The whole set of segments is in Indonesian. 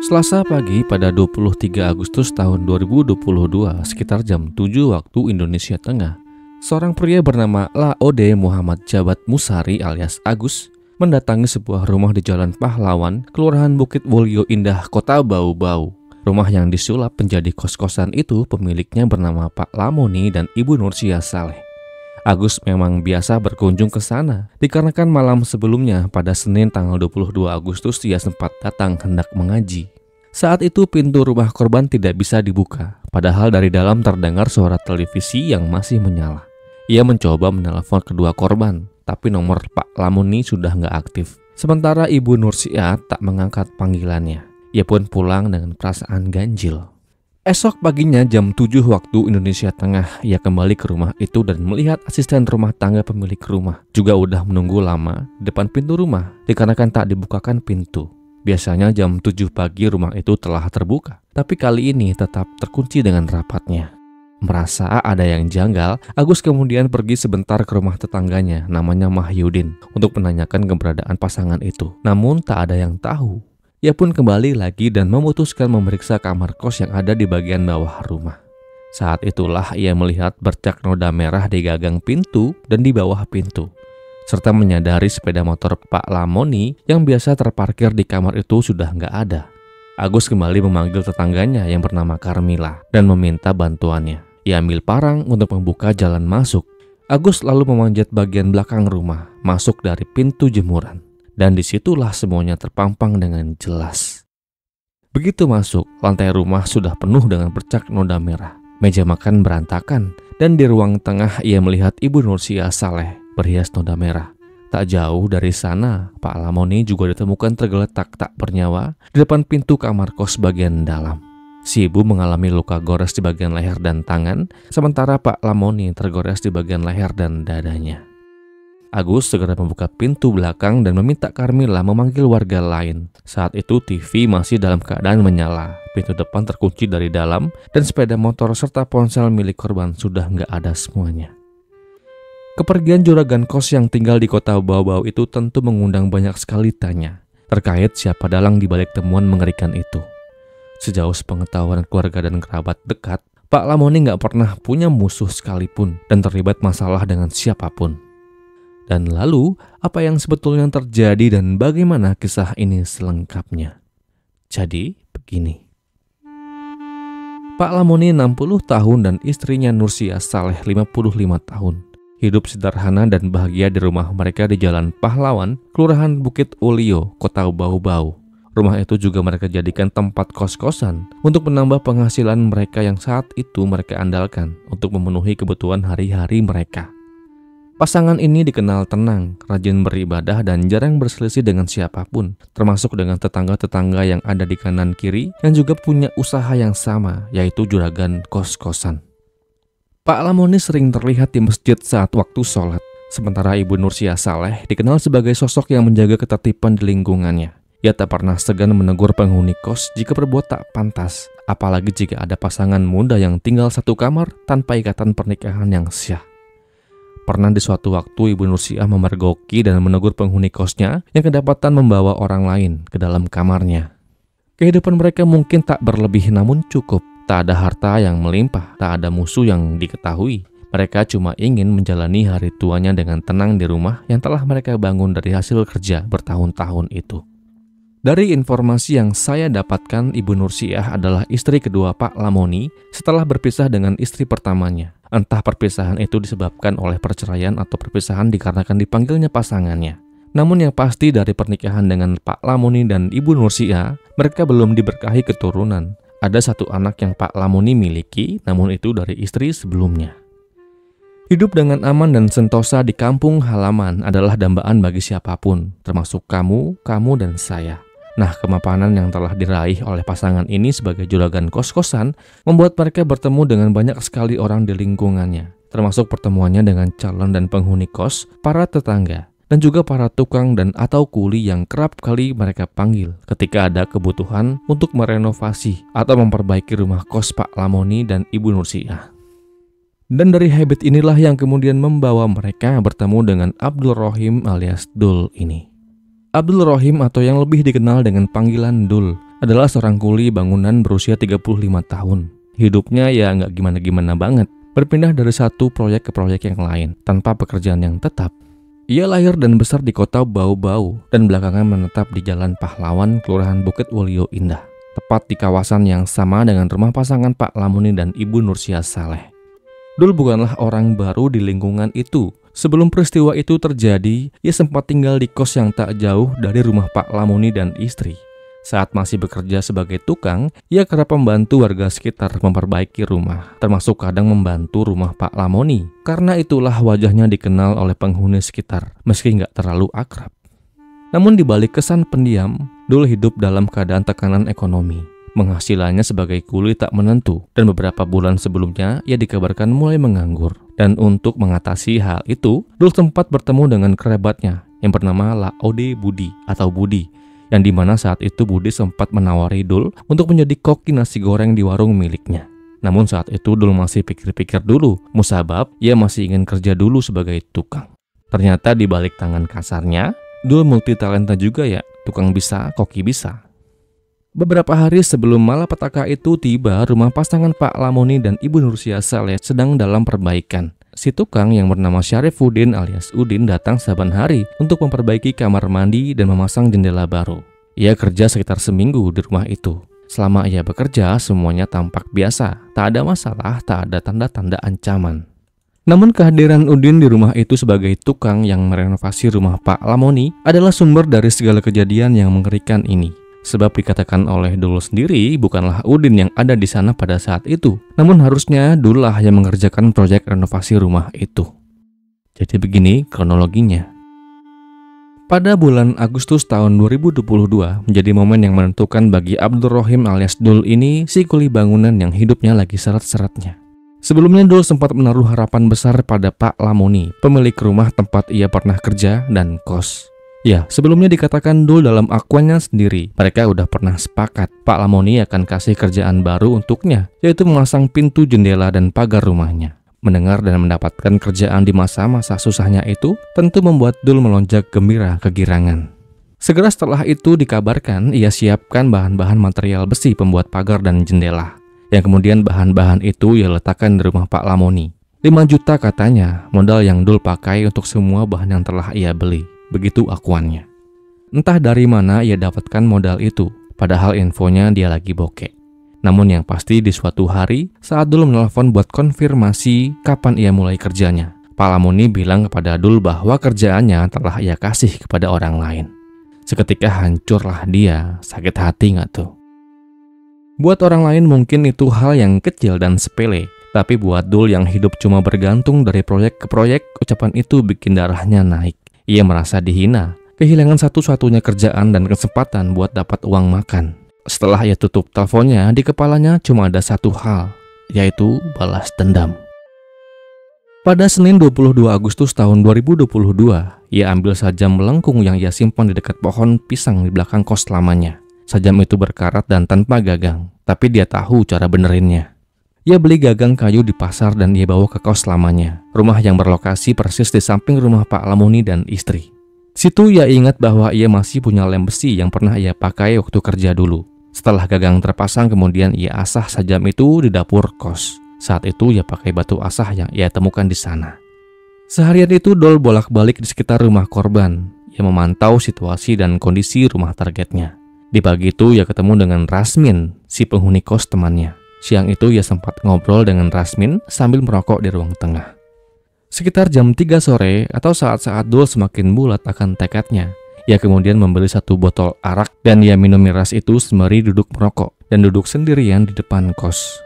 Selasa pagi pada 23 Agustus tahun 2022 sekitar jam 7 waktu Indonesia Tengah, seorang pria bernama Laode Muhammad Jabat Musari alias Agus mendatangi sebuah rumah di Jalan Pahlawan, Kelurahan Bukit Wolio Indah, Kota Bau-Bau. Rumah yang disulap menjadi kos-kosan itu pemiliknya bernama Pak Lamoni dan Ibu Nursia Saleh. Agus memang biasa berkunjung ke sana dikarenakan malam sebelumnya pada Senin tanggal 22 Agustus ia sempat datang hendak mengaji. Saat itu pintu rumah korban tidak bisa dibuka, padahal dari dalam terdengar suara televisi yang masih menyala. Ia mencoba menelepon kedua korban, tapi nomor Pak Lamoni sudah nggak aktif. Sementara Ibu Nursia tak mengangkat panggilannya. Ia pun pulang dengan perasaan ganjil. Esok paginya jam 7 waktu Indonesia Tengah, ia kembali ke rumah itu dan melihat asisten rumah tangga pemilik rumah juga udah menunggu lama di depan pintu rumah dikarenakan tak dibukakan pintu. Biasanya jam 7 pagi rumah itu telah terbuka, tapi kali ini tetap terkunci dengan rapatnya. Merasa ada yang janggal, Agus kemudian pergi sebentar ke rumah tetangganya namanya Mahyudin untuk menanyakan keberadaan pasangan itu. Namun tak ada yang tahu. Ia pun kembali lagi dan memutuskan memeriksa kamar kos yang ada di bagian bawah rumah. Saat itulah ia melihat bercak noda merah di gagang pintu dan di bawah pintu, serta menyadari sepeda motor Pak Lamoni yang biasa terparkir di kamar itu sudah nggak ada. Agus kembali memanggil tetangganya yang bernama Carmila dan meminta bantuannya. Ia ambil parang untuk membuka jalan masuk. Agus lalu memanjat bagian belakang rumah, masuk dari pintu jemuran. Dan disitulah semuanya terpampang dengan jelas. Begitu masuk, lantai rumah sudah penuh dengan bercak noda merah. Meja makan berantakan, dan di ruang tengah ia melihat Ibu Nursia Saleh berhias noda merah. Tak jauh dari sana, Pak Lamoni juga ditemukan tergeletak tak bernyawa di depan pintu kamar kos bagian dalam. Si ibu mengalami luka gores di bagian leher dan tangan, sementara Pak Lamoni tergores di bagian leher dan dadanya. Agus segera membuka pintu belakang dan meminta Carmila memanggil warga lain. Saat itu TV masih dalam keadaan menyala, pintu depan terkunci dari dalam, dan sepeda motor serta ponsel milik korban sudah nggak ada semuanya. Kepergian juragan kos yang tinggal di Kota Bau-Bau itu tentu mengundang banyak sekali tanya terkait siapa dalang di balik temuan mengerikan itu. Sejauh sepengetahuan keluarga dan kerabat dekat, Pak Lamoni nggak pernah punya musuh sekalipun dan terlibat masalah dengan siapapun. Dan lalu, apa yang sebetulnya terjadi dan bagaimana kisah ini selengkapnya? Jadi, begini. Pak Lamoni 60 tahun dan istrinya Nursia Saleh 55 tahun. Hidup sederhana dan bahagia di rumah mereka di Jalan Pahlawan, Kelurahan Bukit Wolio, Kota Bau-Bau. Rumah itu juga mereka jadikan tempat kos-kosan untuk menambah penghasilan mereka yang saat itu mereka andalkan untuk memenuhi kebutuhan hari-hari mereka. Pasangan ini dikenal tenang, rajin beribadah dan jarang berselisih dengan siapapun, termasuk dengan tetangga-tetangga yang ada di kanan kiri yang juga punya usaha yang sama, yaitu juragan kos-kosan. Pak Lamoni sering terlihat di masjid saat waktu sholat, sementara Ibu Nursia Saleh dikenal sebagai sosok yang menjaga ketertiban di lingkungannya. Ia tak pernah segan menegur penghuni kos jika berbuat tak pantas, apalagi jika ada pasangan muda yang tinggal satu kamar tanpa ikatan pernikahan yang sah. Pernah di suatu waktu Ibu Nursia memergoki dan menegur penghuni kosnya yang kedapatan membawa orang lain ke dalam kamarnya. Kehidupan mereka mungkin tak berlebih namun cukup. Tak ada harta yang melimpah, tak ada musuh yang diketahui. Mereka cuma ingin menjalani hari tuanya dengan tenang di rumah yang telah mereka bangun dari hasil kerja bertahun-tahun itu. Dari informasi yang saya dapatkan, Ibu Nursia adalah istri kedua Pak Lamoni setelah berpisah dengan istri pertamanya. Entah perpisahan itu disebabkan oleh perceraian atau perpisahan dikarenakan dipanggilnya pasangannya. Namun yang pasti dari pernikahan dengan Pak Lamoni dan Ibu Nursia, mereka belum diberkahi keturunan. Ada satu anak yang Pak Lamoni miliki, namun itu dari istri sebelumnya. Hidup dengan aman dan sentosa di kampung halaman adalah dambaan bagi siapapun, termasuk kamu dan saya. Nah, kemapanan yang telah diraih oleh pasangan ini sebagai juragan kos-kosan membuat mereka bertemu dengan banyak sekali orang di lingkungannya, termasuk pertemuannya dengan calon dan penghuni kos, para tetangga, dan juga para tukang dan atau kuli yang kerap kali mereka panggil ketika ada kebutuhan untuk merenovasi atau memperbaiki rumah kos Pak Lamoni dan Ibu Nursia. Dan dari habit inilah yang kemudian membawa mereka bertemu dengan Abdul Rohim alias Dul ini. Abdul Rohim atau yang lebih dikenal dengan panggilan Dul adalah seorang kuli bangunan berusia 35 tahun. Hidupnya ya nggak gimana-gimana banget, berpindah dari satu proyek ke proyek yang lain, tanpa pekerjaan yang tetap. Ia lahir dan besar di kota Bau-Bau, dan belakangan menetap di Jalan Pahlawan, Kelurahan Bukit Waluyo Indah, tepat di kawasan yang sama dengan rumah pasangan Pak Lamuni dan Ibu Nursia Saleh. Dul bukanlah orang baru di lingkungan itu. Sebelum peristiwa itu terjadi, ia sempat tinggal di kos yang tak jauh dari rumah Pak Lamuni dan istri. Saat masih bekerja sebagai tukang, ia kerap membantu warga sekitar memperbaiki rumah, termasuk kadang membantu rumah Pak Lamuni. Karena itulah wajahnya dikenal oleh penghuni sekitar, meski nggak terlalu akrab. Namun di balik kesan pendiam, Dul hidup dalam keadaan tekanan ekonomi. Penghasilannya sebagai kuli tak menentu, dan beberapa bulan sebelumnya ia dikabarkan mulai menganggur. Dan untuk mengatasi hal itu, Dul sempat bertemu dengan kerabatnya yang bernama Laode Budi atau Budi, yang dimana saat itu Budi sempat menawari Dul untuk menjadi koki nasi goreng di warung miliknya. Namun saat itu Dul masih pikir-pikir dulu, musabab ia masih ingin kerja dulu sebagai tukang. Ternyata di balik tangan kasarnya, Dul multi talenta juga ya, tukang bisa, koki bisa. Beberapa hari sebelum malapetaka itu tiba, rumah pasangan Pak Lamuni dan Ibu Nursia Saleh sedang dalam perbaikan. Si tukang yang bernama Syarifuddin alias Udin datang saban hari untuk memperbaiki kamar mandi dan memasang jendela baru. Ia kerja sekitar seminggu di rumah itu. Selama ia bekerja, semuanya tampak biasa. Tak ada masalah, tak ada tanda-tanda ancaman. Namun kehadiran Udin di rumah itu sebagai tukang yang merenovasi rumah Pak Lamuni adalah sumber dari segala kejadian yang mengerikan ini. Sebab dikatakan oleh Dul sendiri, bukanlah Udin yang ada di sana pada saat itu. Namun harusnya Dul lah yang mengerjakan proyek renovasi rumah itu. Jadi begini kronologinya. Pada bulan Agustus tahun 2022 menjadi momen yang menentukan bagi Abdul Rohim alias Dul ini, si kuli bangunan yang hidupnya lagi seret-seretnya. Sebelumnya Dul sempat menaruh harapan besar pada Pak Lamuni, pemilik rumah tempat ia pernah kerja dan kos. Ya, sebelumnya dikatakan Dul dalam akuannya sendiri, mereka udah pernah sepakat Pak Lamuni akan kasih kerjaan baru untuknya, yaitu memasang pintu jendela dan pagar rumahnya. Mendengar dan mendapatkan kerjaan di masa-masa susahnya itu, tentu membuat Dul melonjak gembira kegirangan. Segera setelah itu dikabarkan ia siapkan bahan-bahan material besi pembuat pagar dan jendela, yang kemudian bahan-bahan itu ia letakkan di rumah Pak Lamuni. 5 juta katanya, modal yang Dul pakai untuk semua bahan yang telah ia beli. Begitu akuannya. Entah dari mana ia dapatkan modal itu, padahal infonya dia lagi bokek. Namun yang pasti di suatu hari, saat Dul menelpon buat konfirmasi kapan ia mulai kerjanya, Pak Lamuni bilang kepada Dul bahwa kerjaannya telah ia kasih kepada orang lain. Seketika hancurlah dia, sakit hati nggak tuh? Buat orang lain mungkin itu hal yang kecil dan sepele, tapi buat Dul yang hidup cuma bergantung dari proyek ke proyek, ucapan itu bikin darahnya naik. Ia merasa dihina, kehilangan satu-satunya kerjaan dan kesempatan buat dapat uang makan. Setelah ia tutup teleponnya, di kepalanya cuma ada satu hal, yaitu balas dendam. Pada Senin 22 Agustus tahun 2022, ia ambil sajam melengkung yang ia simpan di dekat pohon pisang di belakang kos lamanya. Sajam itu berkarat dan tanpa gagang, tapi dia tahu cara benerinnya. Ia beli gagang kayu di pasar dan ia bawa ke kos lamanya, rumah yang berlokasi persis di samping rumah Pak Lamuni dan istri. Situ ia ingat bahwa ia masih punya lem besi yang pernah ia pakai waktu kerja dulu. Setelah gagang terpasang, kemudian ia asah sajam itu di dapur kos. Saat itu ia pakai batu asah yang ia temukan di sana. Seharian itu Dul bolak-balik di sekitar rumah korban. Ia memantau situasi dan kondisi rumah targetnya. Di pagi itu ia ketemu dengan Rasmin, si penghuni kos temannya. Siang itu ia sempat ngobrol dengan Rasmin sambil merokok di ruang tengah. Sekitar jam 3 sore atau saat-saat Dul semakin bulat akan tekadnya, ia kemudian membeli 1 botol arak dan ia minum miras itu sembari duduk merokok dan duduk sendirian di depan kos.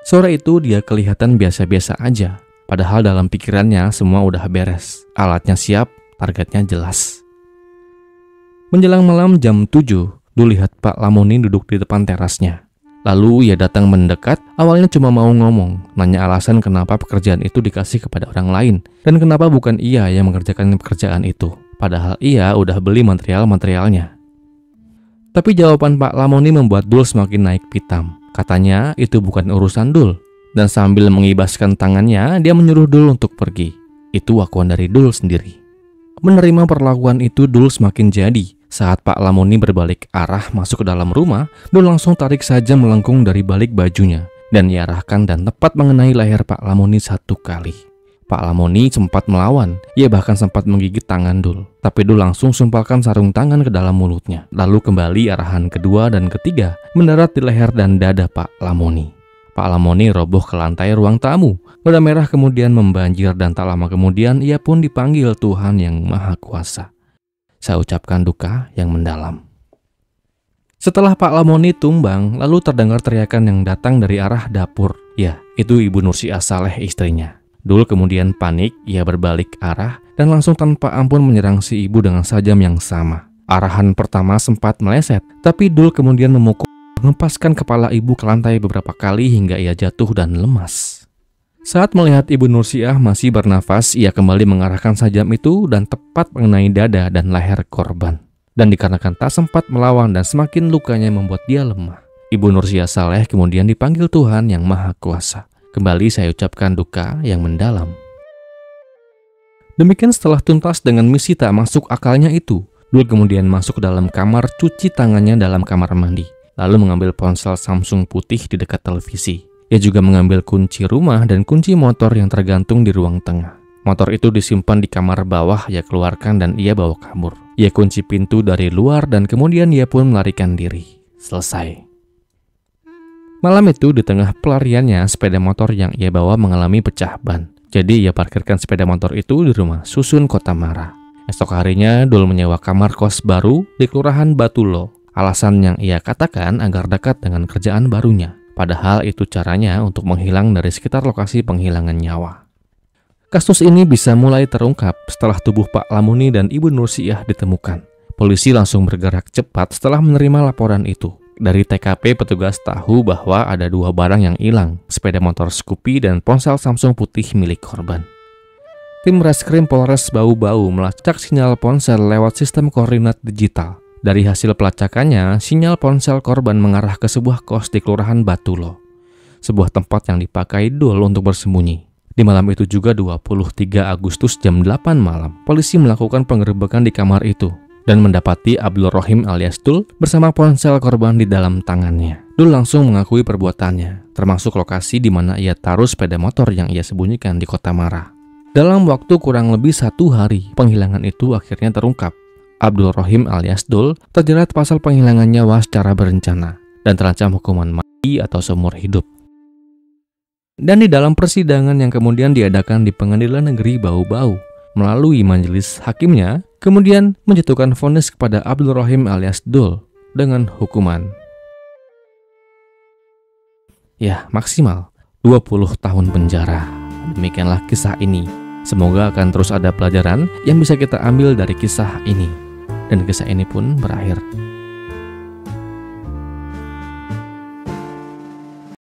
Sore itu dia kelihatan biasa-biasa aja, padahal dalam pikirannya semua udah beres, alatnya siap, targetnya jelas. Menjelang malam jam 7, Dul lihat Pak Lamuni duduk di depan terasnya. Lalu ia datang mendekat, awalnya cuma mau ngomong, nanya alasan kenapa pekerjaan itu dikasih kepada orang lain, dan kenapa bukan ia yang mengerjakan pekerjaan itu, padahal ia udah beli material-materialnya. Tapi jawaban Pak Lamuni membuat Dul semakin naik pitam. Katanya itu bukan urusan Dul, dan sambil mengibaskan tangannya, dia menyuruh Dul untuk pergi. Itu akuan dari Dul sendiri. Menerima perlakuan itu Dul semakin jadi, Saat Pak Lamoni berbalik arah masuk ke dalam rumah, Dul langsung tarik saja melengkung dari balik bajunya dan diarahkan dan tepat mengenai leher Pak Lamoni 1 kali. Pak Lamoni sempat melawan, ia bahkan sempat menggigit tangan Dul. Tapi Dul langsung sumpalkan sarung tangan ke dalam mulutnya. Lalu kembali arahan kedua dan ketiga mendarat di leher dan dada Pak Lamoni. Pak Lamoni roboh ke lantai ruang tamu. Noda merah kemudian membanjir dan tak lama kemudian ia pun dipanggil Tuhan Yang Maha Kuasa. Saya ucapkan duka yang mendalam. Setelah Pak Lamoni tumbang, lalu terdengar teriakan yang datang dari arah dapur. Ya, itu Ibu Nursiah Saleh istrinya. Dul kemudian panik, ia berbalik arah dan langsung tanpa ampun menyerang si ibu dengan sajam yang sama. Arahan pertama sempat meleset, tapi Dul kemudian memukul, mengempaskan kepala ibu ke lantai beberapa kali hingga ia jatuh dan lemas. Saat melihat Ibu Nursiah masih bernafas, ia kembali mengarahkan sajam itu dan tepat mengenai dada dan leher korban. Dan dikarenakan tak sempat melawan dan semakin lukanya membuat dia lemah, Ibu Nursiah Saleh kemudian dipanggil Tuhan Yang Maha Kuasa. Kembali saya ucapkan duka yang mendalam. Demikian setelah tuntas dengan misi tak masuk akalnya itu, Dul kemudian masuk ke dalam kamar cuci tangannya dalam kamar mandi, lalu mengambil ponsel Samsung putih di dekat televisi. Ia juga mengambil kunci rumah dan kunci motor yang tergantung di ruang tengah. Motor itu disimpan di kamar bawah, ia keluarkan dan ia bawa kabur. Ia kunci pintu dari luar dan kemudian ia pun melarikan diri. Selesai. Malam itu di tengah pelariannya, sepeda motor yang ia bawa mengalami pecah ban. Jadi ia parkirkan sepeda motor itu di rumah susun Kota Mara. Esok harinya Dul menyewa kamar kos baru di Kelurahan Batulo. Alasan yang ia katakan agar dekat dengan kerjaan barunya. Padahal itu caranya untuk menghilang dari sekitar lokasi penghilangan nyawa. Kasus ini bisa mulai terungkap setelah tubuh Pak Lamoni dan Ibu Nursiah ditemukan. Polisi langsung bergerak cepat setelah menerima laporan itu. Dari TKP petugas tahu bahwa ada 2 barang yang hilang, sepeda motor Scoopy dan ponsel Samsung putih milik korban. Tim Reskrim Polres Bau-Bau melacak sinyal ponsel lewat sistem koordinat digital. Dari hasil pelacakannya, sinyal ponsel korban mengarah ke sebuah kos di Kelurahan Batulo, sebuah tempat yang dipakai Dul untuk bersembunyi. Di malam itu juga 23 Agustus jam 8 malam, polisi melakukan penggerebekan di kamar itu dan mendapati Abdul Rohim alias Dul bersama ponsel korban di dalam tangannya. Dul langsung mengakui perbuatannya, termasuk lokasi di mana ia taruh sepeda motor yang ia sembunyikan di Kota Mara. Dalam waktu kurang lebih 1 hari, penghilangan itu akhirnya terungkap. Abdul Rohim alias Dul terjerat pasal penghilangan nyawa secara berencana dan terancam hukuman mati atau seumur hidup. Dan di dalam persidangan yang kemudian diadakan di Pengadilan Negeri Bau-Bau, melalui majelis hakimnya, kemudian menjatuhkan vonis kepada Abdul Rohim alias Dul dengan hukuman maksimal 20 tahun penjara. Demikianlah kisah ini. Semoga akan terus ada pelajaran yang bisa kita ambil dari kisah ini. Dan kisah ini pun berakhir